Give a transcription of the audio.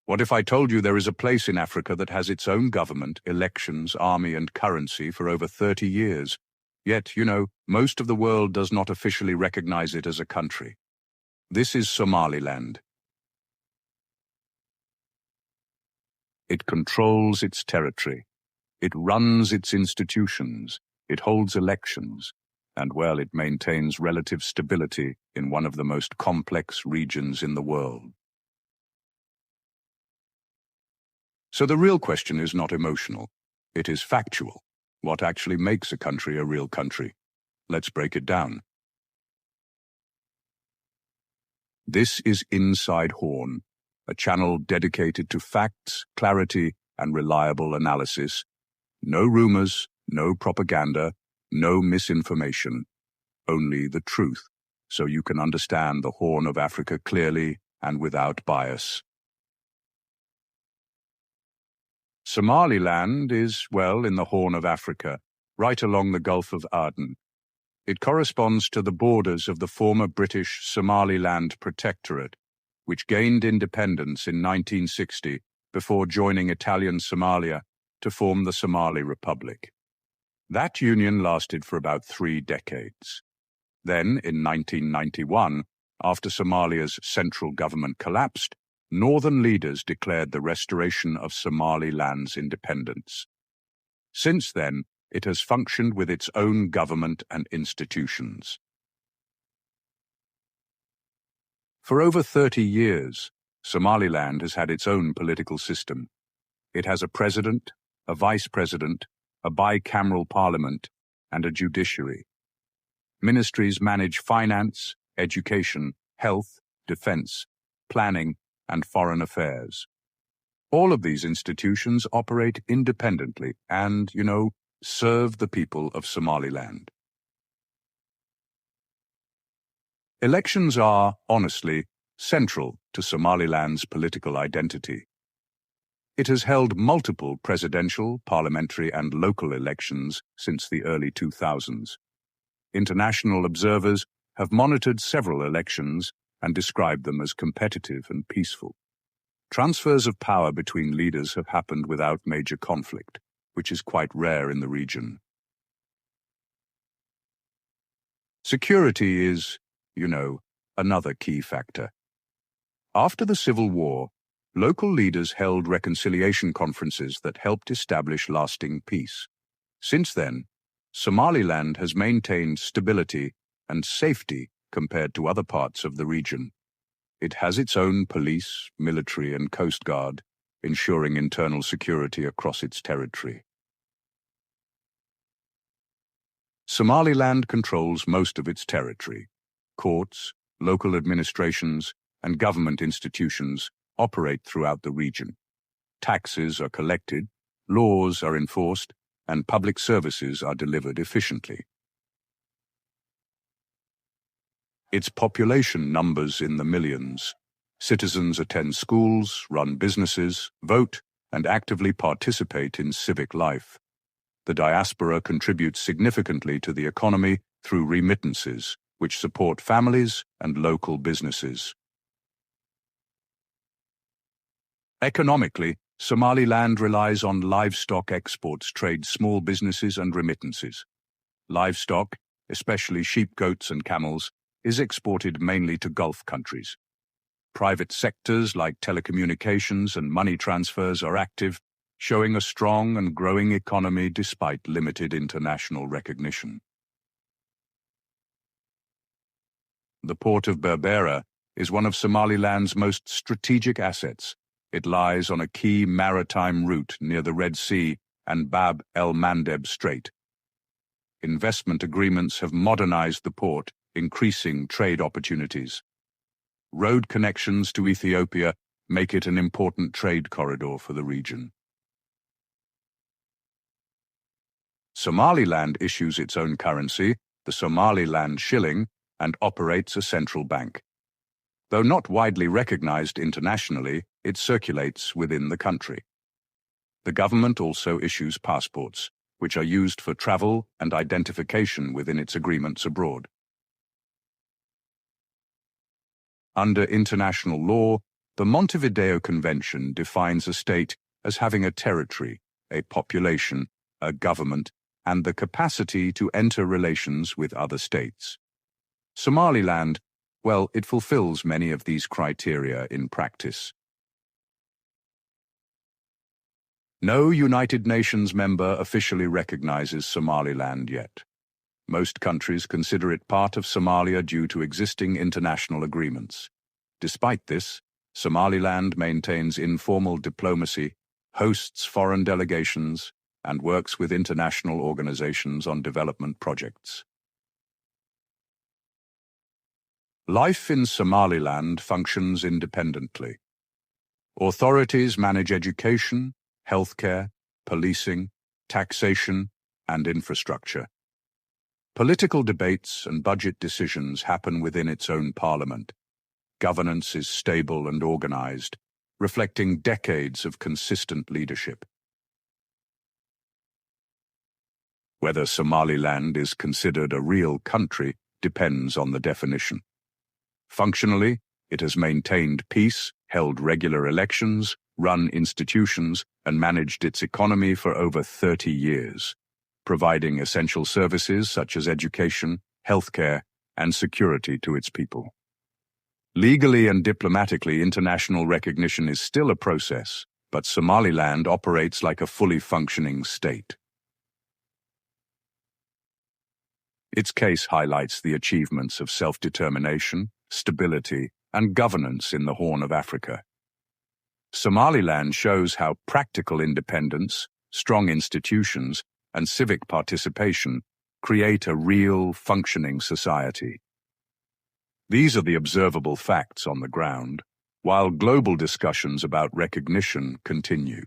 What if I told you there is a place in Africa that has its own government, elections, army, and currency for over 30 years? Yet, most of the world does not officially recognize it as a country. This is Somaliland. It controls its territory. It runs its institutions. It holds elections. And, well, it maintains relative stability in one of the most complex regions in the world. So the real question is not emotional. It is factual. What actually makes a country a real country? Let's break it down. This is Inside Horn, a channel dedicated to facts, clarity, and reliable analysis. No rumors, no propaganda, no misinformation, only the truth, so you can understand the Horn of Africa clearly and without bias. Somaliland is, well, in the Horn of Africa, right along the Gulf of Aden. It corresponds to the borders of the former British Somaliland Protectorate, which gained independence in 1960 before joining Italian Somalia to form the Somali Republic. That union lasted for about 3 decades. Then, in 1991, after Somalia's central government collapsed, northern leaders declared the restoration of Somaliland's independence. Since then, it has functioned with its own government and institutions. For over 30 years, Somaliland has had its own political system. It has a president, a vice president, a bicameral parliament, and a judiciary. Ministries manage finance, education, health, defense, planning, and foreign affairs. All of these institutions operate independently and, serve the people of Somaliland. Elections are, honestly, central to Somaliland's political identity. It has held multiple presidential, parliamentary, and local elections since the early 2000s. International observers have monitored several elections and described them as competitive and peaceful. Transfers of power between leaders have happened without major conflict, which is quite rare in the region. Security is, another key factor. After the Civil War, local leaders held reconciliation conferences that helped establish lasting peace. Since then, Somaliland has maintained stability and safety compared to other parts of the region. It has its own police, military, and coast guard, ensuring internal security across its territory. Somaliland controls most of its territory. Courts, local administrations, and government institutions operate throughout the region. Taxes are collected, laws are enforced, and public services are delivered efficiently. Its population numbers in the millions. Citizens attend schools, run businesses, vote, and actively participate in civic life. The diaspora contributes significantly to the economy through remittances, which support families and local businesses. Economically, Somaliland relies on livestock exports, trade, small businesses, and remittances. Livestock, especially sheep, goats, and camels, is exported mainly to Gulf countries. Private sectors like telecommunications and money transfers are active, showing a strong and growing economy despite limited international recognition. The port of Berbera is one of Somaliland's most strategic assets. It lies on a key maritime route near the Red Sea and Bab el-Mandeb Strait. Investment agreements have modernized the port, increasing trade opportunities. Road connections to Ethiopia make it an important trade corridor for the region. Somaliland issues its own currency, the Somaliland shilling, and operates a central bank. Though not widely recognized internationally, it circulates within the country. The government also issues passports, which are used for travel and identification within its agreements abroad. Under international law, The Montevideo Convention defines a state as having a territory, a population, a government, and the capacity to enter relations with other states. Somaliland, well, it fulfills many of these criteria in practice. No United Nations member officially recognizes Somaliland yet. Most countries consider it part of Somalia due to existing international agreements. Despite this, Somaliland maintains informal diplomacy, hosts foreign delegations, and works with international organizations on development projects. Life in Somaliland functions independently. Authorities manage education, healthcare, policing, taxation, and infrastructure. Political debates and budget decisions happen within its own parliament. Governance is stable and organized, reflecting decades of consistent leadership. Whether Somaliland is considered a real country depends on the definition. Functionally, it has maintained peace, held regular elections, run institutions, and managed its economy for over 30 years, providing essential services such as education, healthcare, and security to its people. Legally and diplomatically, international recognition is still a process, but Somaliland operates like a fully functioning state. Its case highlights the achievements of self-determination, stability, and governance in the Horn of Africa. Somaliland shows how practical independence, strong institutions, and civic participation create a real, functioning society. These are the observable facts on the ground, while global discussions about recognition continue.